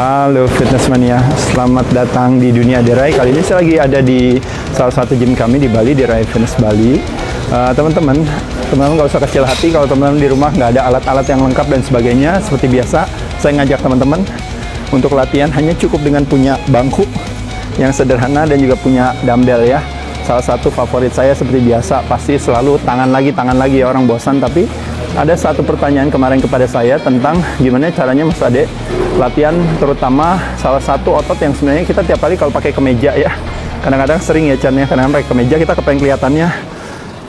Halo Fitness Mania, selamat datang di dunia Derai. Kali ini saya lagi ada di salah satu gym kami di Bali, Derai Fitness Bali. Teman-teman nggak usah kecil hati kalau teman-teman di rumah nggak ada alat-alat yang lengkap dan sebagainya. Seperti biasa, saya ngajak teman-teman untuk latihan hanya cukup dengan punya bangku yang sederhana dan juga punya dumbbell ya. Salah satu favorit saya seperti biasa, pasti selalu tangan lagi ya, orang bosan. Tapi ada satu pertanyaan kemarin kepada saya tentang gimana caranya Mas Ade latihan, terutama salah satu otot yang sebenarnya kita tiap kali kalau pakai kemeja ya, kadang-kadang sering ya Chan ya, kadang-kadang pakai kemeja kita kepengen kelihatannya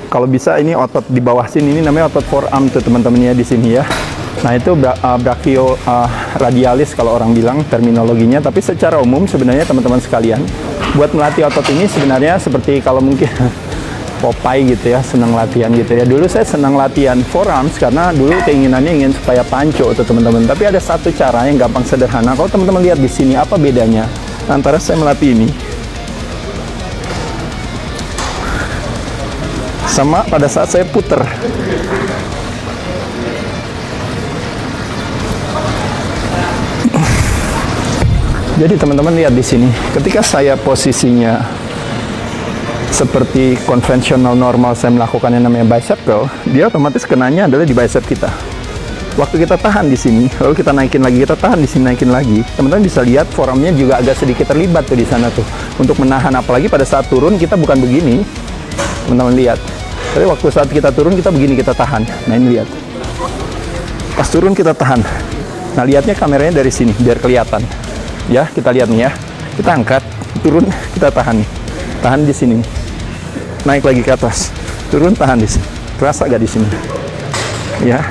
kalau bisa ini otot di bawah sini, ini namanya otot forearm tuh teman-teman ya di sini ya. Nah itu brachio radialis kalau orang bilang terminologinya, tapi secara umum sebenarnya teman-teman sekalian buat melatih otot ini sebenarnya seperti kalau mungkin Popeye gitu ya, senang latihan gitu ya. Dulu saya senang latihan forearms karena dulu keinginannya ingin supaya panco tuh teman-teman. Tapi ada satu cara yang gampang sederhana. Kalau teman-teman lihat di sini apa bedanya antara saya melatih ini sama pada saat saya puter. Jadi teman-teman lihat di sini, ketika saya posisinya seperti konvensional normal saya melakukan yang namanya bicep curl, dia otomatis kenanya adalah di bicep kita. Waktu kita tahan di sini, lalu kita naikin lagi, kita tahan di sini, naikin lagi. Teman-teman bisa lihat forearmnya juga agak sedikit terlibat tuh di sana tuh untuk menahan. Apalagi pada saat turun kita bukan begini, teman-teman lihat. Tapi waktu saat kita turun kita begini, kita tahan. Nah ini lihat. Pas turun kita tahan. Nah lihatnya kameranya dari sini biar kelihatan. Ya kita lihat nih ya. Kita angkat, turun, kita tahan nih. Tahan di sini. Naik lagi ke atas, turun, tahan di sini. Terasa gak di sini? Ya,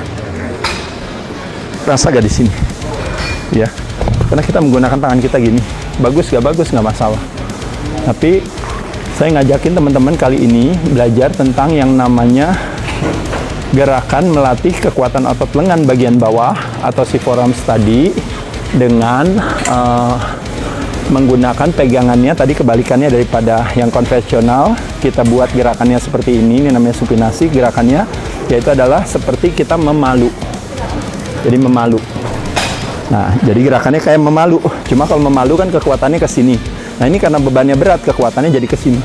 terasa gak di sini? Ya, karena kita menggunakan tangan kita gini. Bagus gak masalah. Tapi saya ngajakin teman-teman kali ini belajar tentang yang namanya gerakan melatih kekuatan otot lengan bagian bawah atau si forearm tadi dengan menggunakan pegangannya tadi kebalikannya daripada yang konvensional. Kita buat gerakannya seperti ini namanya supinasi. Gerakannya yaitu adalah seperti kita memalu, jadi memalu. Nah jadi gerakannya kayak memalu, cuma kalau memalu kan kekuatannya ke sini. Nah ini karena bebannya berat, kekuatannya jadi ke sini.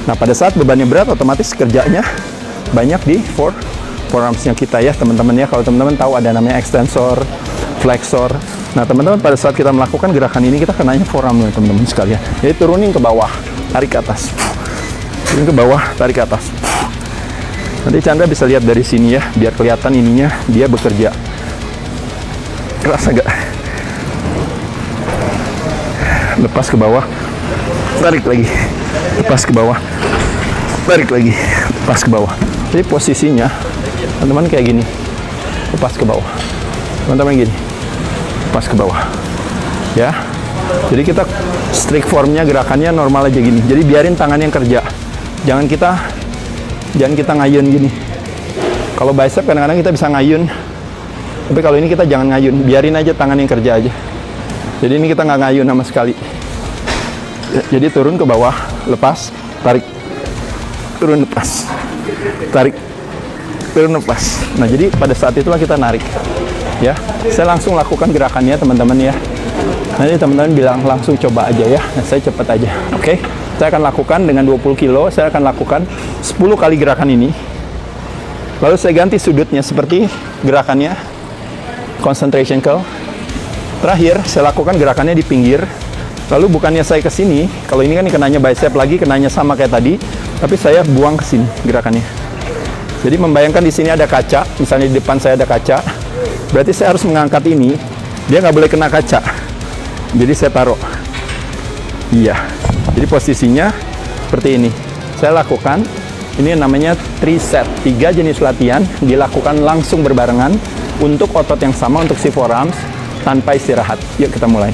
Nah pada saat bebannya berat otomatis kerjanya banyak di forearmsnya kita ya teman-teman ya. Kalau teman-teman tahu ada namanya extensor, flexor. Nah teman-teman pada saat kita melakukan gerakan ini kita kenanya forearm ya teman-teman sekalian. Jadi turunin ke bawah, tarik ke atas. Turun ke bawah, tarik ke atas. Nanti Chandra bisa lihat dari sini ya, biar kelihatan ininya dia bekerja. Kerasa gak? Lepas ke bawah, tarik lagi. Lepas ke bawah, tarik lagi. Lepas ke bawah. Jadi posisinya teman-teman kayak gini. Lepas ke bawah. Teman-teman gini. Pas ke bawah ya. Jadi kita strict formnya gerakannya normal aja gini. Jadi biarin tangan yang kerja, jangan kita ngayun gini. Kalau bicep kadang-kadang kita bisa ngayun, tapi kalau ini kita jangan ngayun, biarin aja tangan yang kerja aja. Jadi ini kita nggak ngayun sama sekali. Jadi turun ke bawah, lepas, tarik, turun, lepas, tarik, turun, lepas. Nah jadi pada saat itulah kita narik ya. Saya langsung lakukan gerakannya teman-teman ya. Nanti teman-teman bilang langsung coba aja ya. Nah, saya cepat aja. Oke. Saya akan lakukan dengan 20 kilo. Saya akan lakukan 10 kali gerakan ini. Lalu saya ganti sudutnya seperti gerakannya concentration curl. Terakhir saya lakukan gerakannya di pinggir. Lalu bukannya saya ke sini. Kalau ini kan kenanya bicep lagi, kenanya sama kayak tadi. Tapi saya buang ke sini gerakannya. Jadi membayangkan di sini ada kaca. Misalnya di depan saya ada kaca. Berarti saya harus mengangkat ini, dia nggak boleh kena kaca. Jadi saya taruh. Iya. Jadi posisinya seperti ini. Saya lakukan, ini namanya 3 set. 3 jenis latihan dilakukan langsung berbarengan untuk otot yang sama untuk si forearms tanpa istirahat. Yuk kita mulai.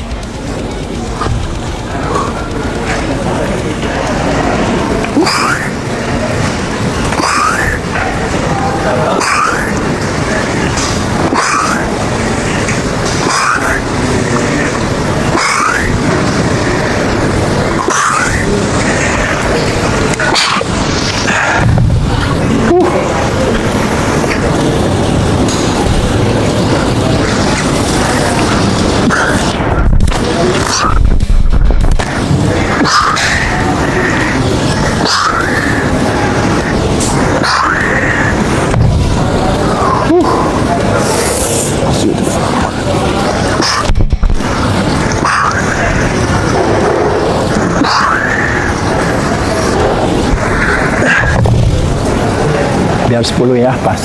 Biar 10 ya, pas.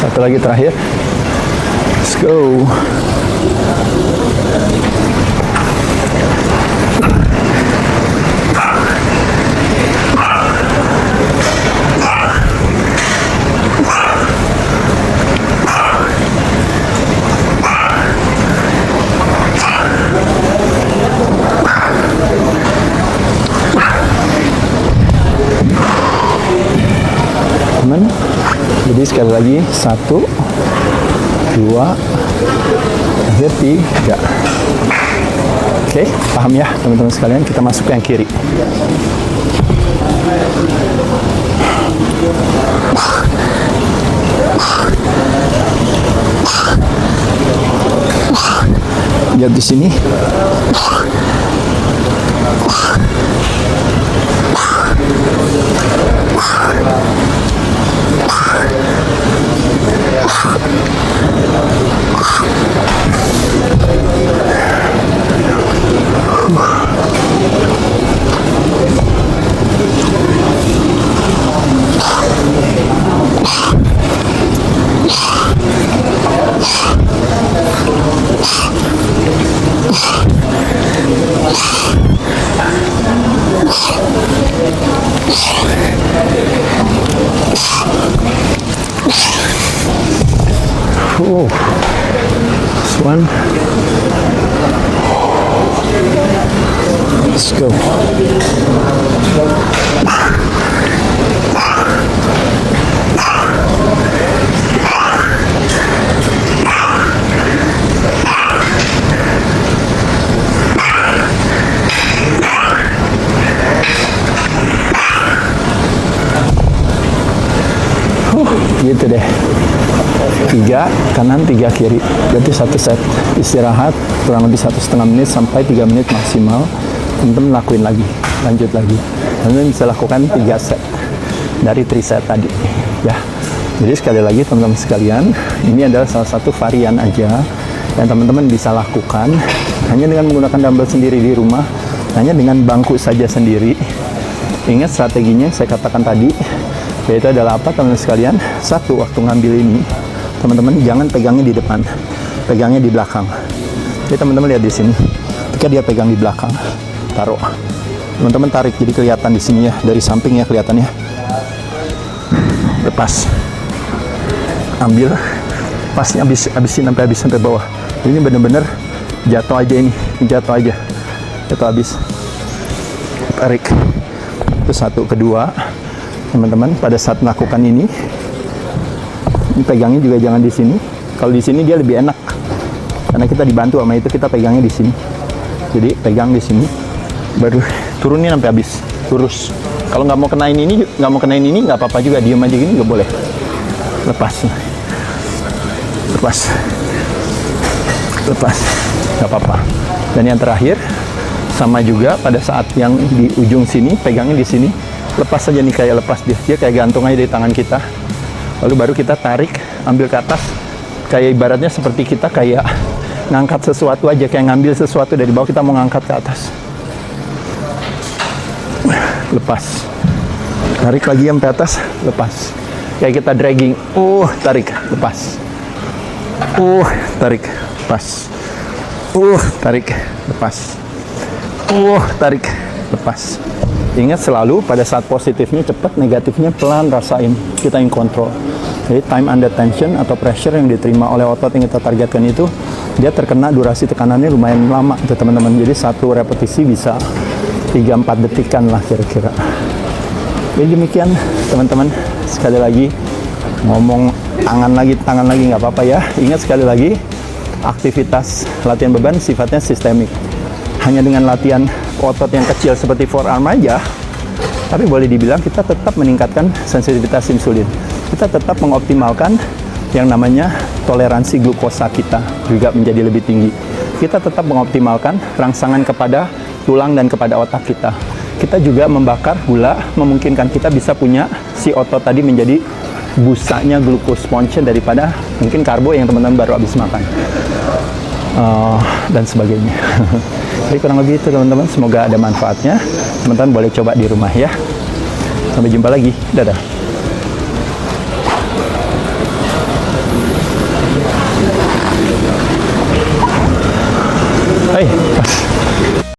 Satu lagi terakhir. Let's go. Jadi sekali lagi 1, 2, akhir 3. Oke, paham ya teman-teman sekalian? Kita masuk ke yang kiri. Lihat di sini. This one. Let's go. Gitu deh. 3 kanan 3 kiri, berarti 1 set. Istirahat kurang lebih 1,5 menit sampai 3 menit maksimal. Teman-teman lakuin lagi, lanjut lagi. Teman-teman bisa lakukan 3 set dari 3 set tadi ya. Jadi sekali lagi teman-teman sekalian, ini adalah salah satu varian aja yang teman-teman bisa lakukan hanya dengan menggunakan dumbbell sendiri di rumah, hanya dengan bangku saja sendiri. Ingat strateginya yang saya katakan tadi, yaitu adalah apa teman-teman sekalian? Satu, waktu ngambil ini teman-teman jangan pegangnya di depan, pegangnya di belakang. Jadi teman-teman lihat di sini, ketika dia pegang di belakang, taruh, teman-teman tarik, jadi kelihatan di sini ya, dari samping ya kelihatannya. Lepas, ambil, pasnya habisin sampai bawah. Ini bener-bener jatuh aja ini, jatuh aja, jatuh habis. Tarik. Itu satu. Kedua, teman-teman pada saat melakukan ini pegangnya juga jangan di sini. Kalau di sini dia lebih enak karena kita dibantu sama itu, kita pegangnya di sini. Jadi pegang di sini, baru turunin sampai habis, lurus. Kalau nggak mau kenain ini, nggak apa-apa juga, diem aja gini nggak boleh. Lepas, nggak apa-apa. Dan yang terakhir sama juga pada saat yang di ujung sini, pegangnya di sini, lepas aja nih, kayak lepas dia kayak gantung aja di tangan kita. Lalu baru kita tarik, ambil ke atas, kayak ibaratnya seperti kita kayak ngangkat sesuatu aja, kayak ngambil sesuatu dari bawah, kita mau ngangkat ke atas. Lepas, tarik lagi sampai atas, lepas. Kayak kita dragging, tarik, lepas. Tarik, lepas. Tarik, lepas. Tarik, lepas. Ingat selalu pada saat positifnya cepat, negatifnya pelan, rasain. Kita in control. Jadi time under tension atau pressure yang diterima oleh otot yang kita targetkan itu, dia terkena durasi tekanannya lumayan lama tuh teman-teman. Jadi satu repetisi bisa 3-4 detikan lah kira-kira. Jadi demikian teman-teman. Sekali lagi ngomong tangan lagi nggak apa-apa ya. Ingat sekali lagi, aktivitas latihan beban sifatnya sistemik. Hanya dengan latihan otot yang kecil seperti forearm aja, tapi boleh dibilang kita tetap meningkatkan sensitivitas insulin. Kita tetap mengoptimalkan yang namanya toleransi glukosa kita juga menjadi lebih tinggi. Kita tetap mengoptimalkan rangsangan kepada tulang dan kepada otak kita. Kita juga membakar gula, memungkinkan kita bisa punya si otot tadi menjadi busanya glucose function daripada mungkin karbo yang teman-teman baru habis makan. Dan sebagainya. Jadi kurang lebih itu teman-teman, semoga ada manfaatnya. Teman-teman boleh coba di rumah ya. Sampai jumpa lagi, dadah.